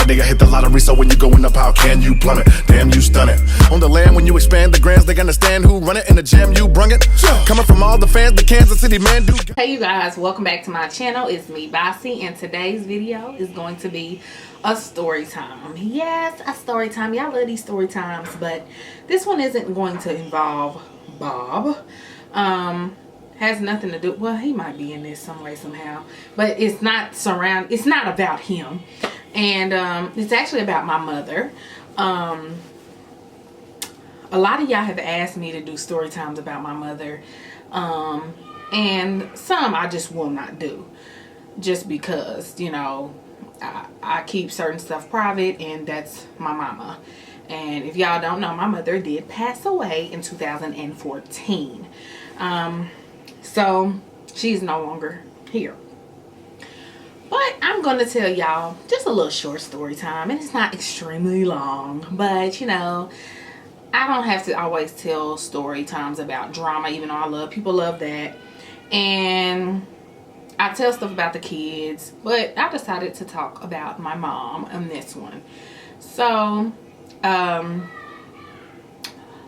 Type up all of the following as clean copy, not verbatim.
a nigga hit the lottery, so when you going up, how can you plummet? Damn, you stun it. On the land, when you expand the grands, they understand who run it. In the gym, you brung it. Coming from all the fans, the Kansas City man do. Hey you guys, welcome back to my channel. It's me, Bossy, and today's video is going to be a story time. Yes, a story time. Y'all love these story times, but this one isn't going to involve Bob. Has nothing to do, well, he might be in this some way somehow, but it's not about him. And it's actually about my mother. A lot of y'all have asked me to do story times about my mother, and some I just will not do, just because, you know, I keep certain stuff private, and that's my mama. And if y'all don't know, my mother did pass away in 2014. So she's no longer here. But I'm going to tell y'all just a little short story time. And it's not extremely long. But, you know, I don't have to always tell story times about drama, even though people love that. And I tell stuff about the kids. But I decided to talk about my mom on this one. So,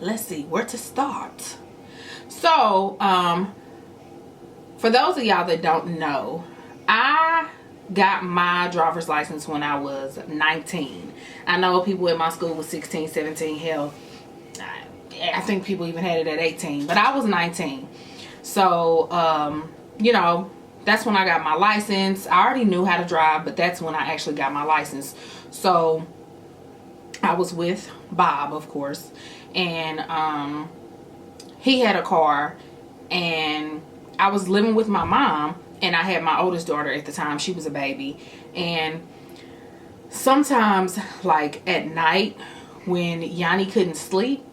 let's see where to start. So, for those of y'all that don't know, I got my driver's license when I was 19. I know people in my school was 16, 17, hell, I think people even had it at 18, but I was 19. So, you know, that's when I got my license. I already knew how to drive, but that's when I actually got my license. So, I was with Bob, of course, and he had a car, and I was living with my mom, and I had my oldest daughter at the time. She was a baby. And sometimes, like at night, when Yanni couldn't sleep,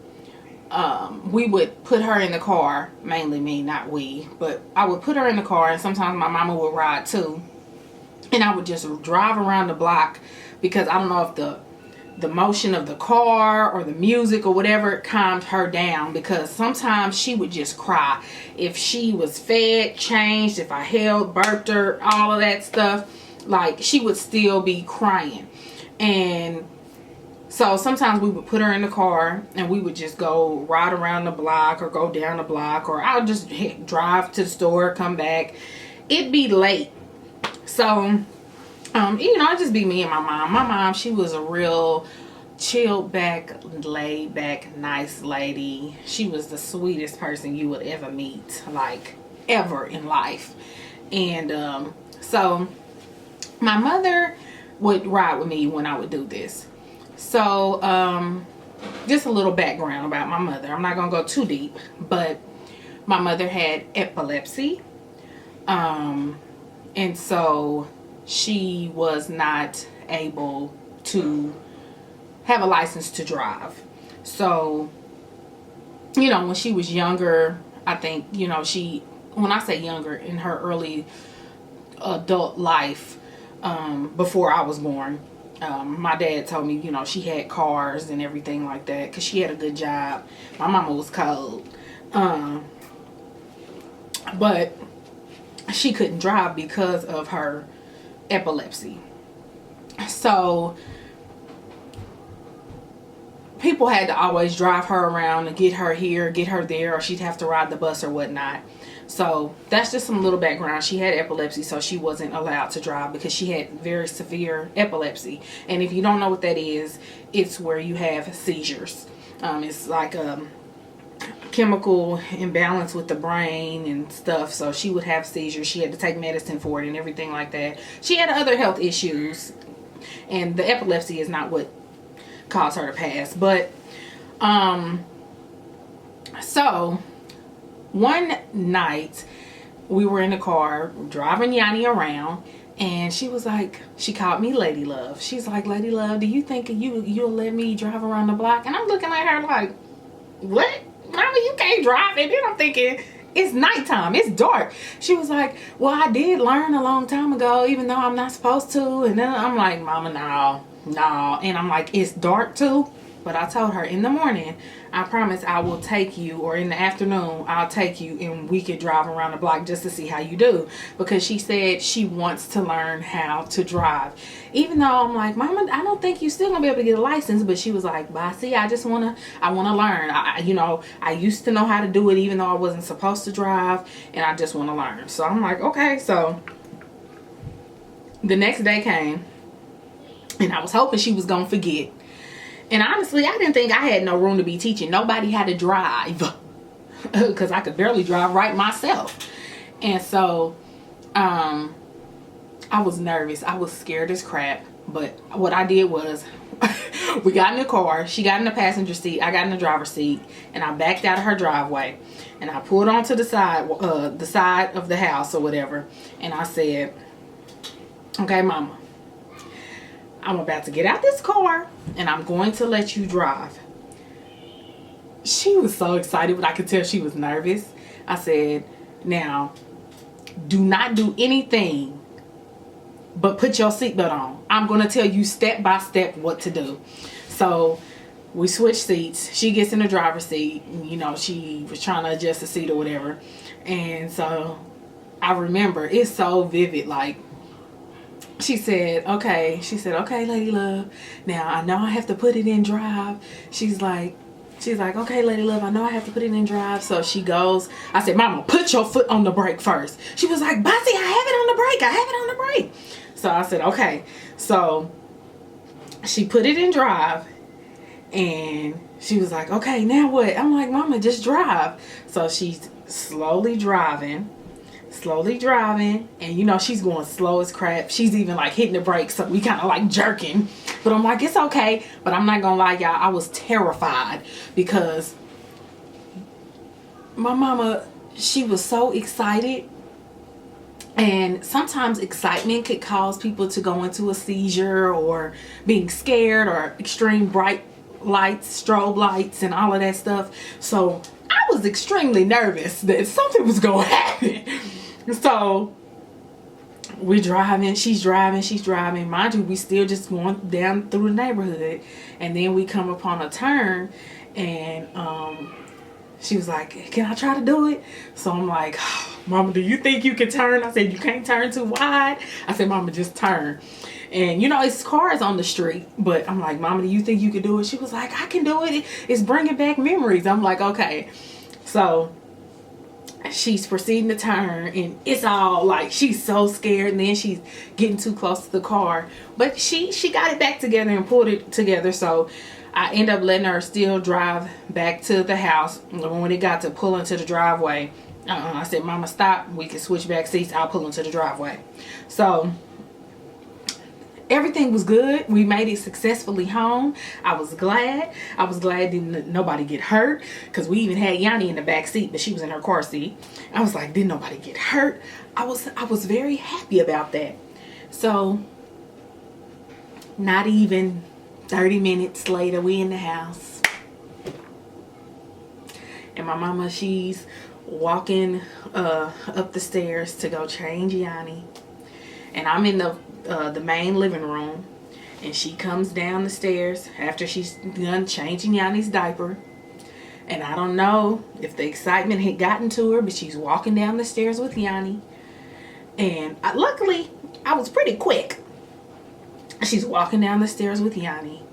we would put her in the car. Mainly me, not we. But I would put her in the car, and sometimes my mama would ride too. And I would just drive around the block, because I don't know if the motion of the car or the music or whatever calmed her down, because sometimes she would just cry if she was fed, changed, if I held, burped her, all of that stuff. Like, she would still be crying. And so sometimes we would put her in the car and we would just go ride around the block or go down the block, or I'll just drive to the store, come back. It'd be late. So you know, it'd just be me and my mom. My mom, she was a real chilled back, laid back, nice lady. She was the sweetest person you would ever meet, like ever in life. And so my mother would ride with me when I would do this. So just a little background about my mother. I'm not gonna go too deep, but my mother had epilepsy, and so she was not able to have a license to drive. So, you know, when she was younger, I think, you know, when I say younger, in her early adult life, before I was born, my dad told me, you know, she had cars and everything like that, because she had a good job. My mama was cold. But she couldn't drive because of her epilepsy. So people had to always drive her around and get her here, get her there, or she'd have to ride the bus or whatnot. So that's just some little background. She had epilepsy, so she wasn't allowed to drive because she had very severe epilepsy. And if you don't know what that is, it's where you have seizures. It's like a chemical imbalance with the brain and stuff. So she would have seizures. She had to take medicine for it and everything like that. She had other health issues, and the epilepsy is not what caused her to pass. But so one night we were in the car driving Yanni around, and she was like, she called me Lady Love. She's like, Lady Love, do you think you'll let me drive around the block? And I'm looking at her like, what? Mama, you can't drive. And then I'm thinking, it's nighttime, it's dark. She was like, well, I did learn a long time ago, even though I'm not supposed to. And then I'm like, Mama, no. And I'm like, it's dark too? But I told her in the morning, I promise I will take you, or in the afternoon, I'll take you and we could drive around the block just to see how you do. Because she said she wants to learn how to drive. Even though I'm like, Mama, I don't think you still gonna be able to get a license. But she was like, Bossy, I wanna learn. I used to know how to do it even though I wasn't supposed to drive, and I just wanna learn. So I'm like, okay. So the next day came, and I was hoping she was gonna forget. And honestly, I didn't think I had no room to be teaching. Nobody had to drive because I could barely drive right myself. And so I was nervous. I was scared as crap. But what I did was we got in the car. She got in the passenger seat. I got in the driver's seat. And I backed out of her driveway. And I pulled onto the side of the house or whatever. And I said, okay, Mama, I'm about to get out this car and I'm going to let you drive. She was so excited, but I could tell she was nervous. I said, now, do not do anything but put your seatbelt on. I'm going to tell you step by step what to do. So we switched seats. She gets in the driver's seat. You know, she was trying to adjust the seat or whatever. And so I remember, it's so vivid, like, she said, okay, Lady Love, now I know I have to put it in drive. She's like, okay, Lady Love, I know I have to put it in drive. So she goes, I said, Mama, put your foot on the brake first. She was like, Bossy, I have it on the brake. So I said, okay. So she put it in drive, and she was like, okay, now what? I'm like, Mama, just drive. So she's slowly driving, and you know, she's going slow as crap. She's even like hitting the brakes, so we kind of like jerking. But I'm like, it's okay. But I'm not gonna lie, y'all, I was terrified because my mama, she was so excited. And sometimes excitement could cause people to go into a seizure, or being scared, or extreme bright lights, strobe lights, and all of that stuff. So I was extremely nervous that something was gonna happen. So we're driving, she's driving. Mind you, we still just going down through the neighborhood. And then we come upon a turn, and she was like, can I try to do it? So I'm like, oh, Mama, do you think you can turn? I said, you can't turn too wide. I said, Mama, just turn. And you know, it's cars on the street, but I'm like, Mama, do you think you can do it? She was like, I can do it. It's bringing back memories. I'm like, okay. So she's proceeding to turn, and it's all like, she's so scared, and then she's getting too close to the car, but she got it back together and pulled it together. So I end up letting her still drive back to the house. And when it got to pull into the driveway, I said, Mama, stop, we can switch back seats, I'll pull into the driveway. So everything was good. We made it successfully home. I was glad didn't nobody get hurt, because we even had Yanni in the back seat, but she was in her car seat. I was like, didn't nobody get hurt? I was very happy about that. So not even 30 minutes later, we in the house, and my mama, she's walking up the stairs to go change Yanni, and I'm in the main living room, and she comes down the stairs after she's done changing Yanni's diaper. And I don't know if the excitement had gotten to her, but she's walking down the stairs with Yanni, and luckily I was pretty quick. She's walking down the stairs with Yanni,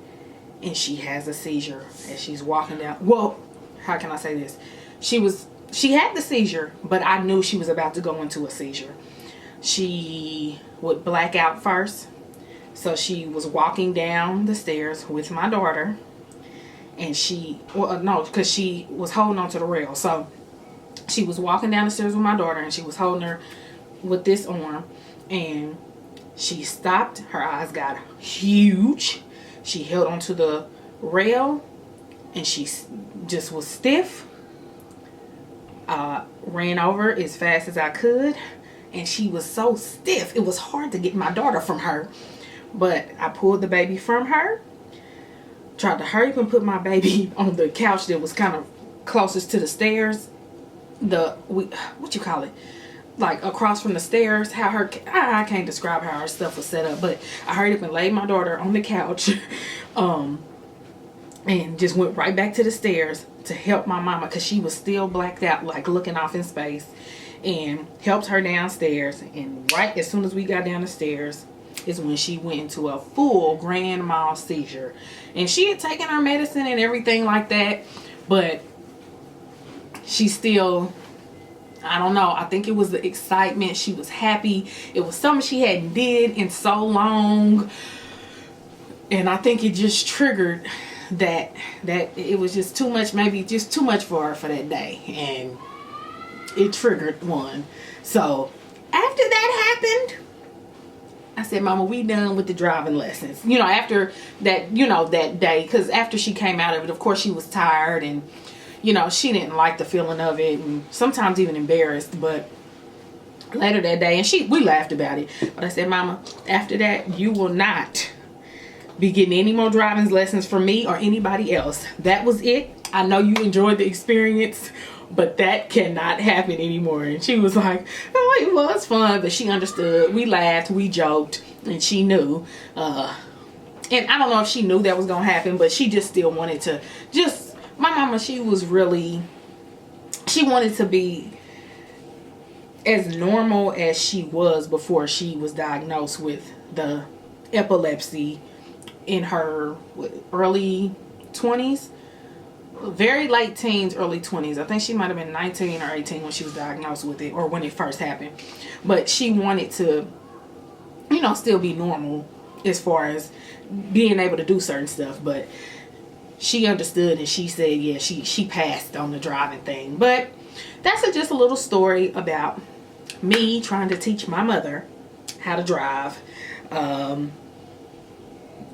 and she has a seizure as she's walking down. Well, how can I say this? She had the seizure, but I knew she was about to go into a seizure. She would black out first. So she was walking down the stairs with my daughter, and because she was holding onto the rail. So she was walking down the stairs with my daughter, and she was holding her with this arm, and she stopped. Her eyes got huge. She held onto the rail, and she just was stiff. Ran over as fast as I could, and she was so stiff, it was hard to get my daughter from her. But I pulled the baby from her, tried to hurry up and put my baby on the couch that was kind of closest to the stairs. What you call it? Like across from the stairs. I can't describe how her stuff was set up, but I hurried up and laid my daughter on the couch. and just went right back to the stairs to help my mama, because she was still blacked out, like looking off in space, and helped her downstairs. And right as soon as we got down the stairs is when she went into a full grand mal seizure. And she had taken her medicine and everything like that, but she still, I don't know, I think it was the excitement. She was happy. It was something she hadn't did in so long, and I think it just triggered that it was just too much, maybe just too much for her for that day, and it triggered one. So after that happened, I said, Mama, we done with the driving lessons. You know, after that, you know, that day, because after she came out of it, of course she was tired, and you know, she didn't like the feeling of it, and sometimes even embarrassed. But later that day, and we laughed about it, but I said, Mama, after that, you will not be getting any more driving lessons from me or anybody else. That was it. I know you enjoyed the experience, but that cannot happen anymore. And she was like, oh, it was fun, but she understood. We laughed, we joked, and she knew. And I don't know if she knew that was gonna happen, but she just still wanted to my mama, she wanted to be as normal as she was before she was diagnosed with the epilepsy in her early 20s, very late teens, early 20s. I think she might have been 19 or 18 when she was diagnosed with it, or when it first happened. But she wanted to, you know, still be normal as far as being able to do certain stuff. But she understood, and she said, yeah, she passed on the driving thing. But that's just a little story about me trying to teach my mother how to drive,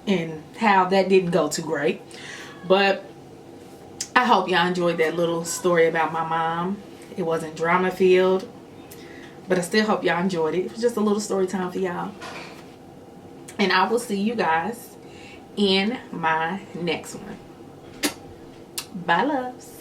and how that didn't go too great. But I hope y'all enjoyed that little story about my mom. It wasn't drama filled, but I still hope y'all enjoyed it. It was just a little story time for y'all. And I will see you guys in my next one. Bye, loves.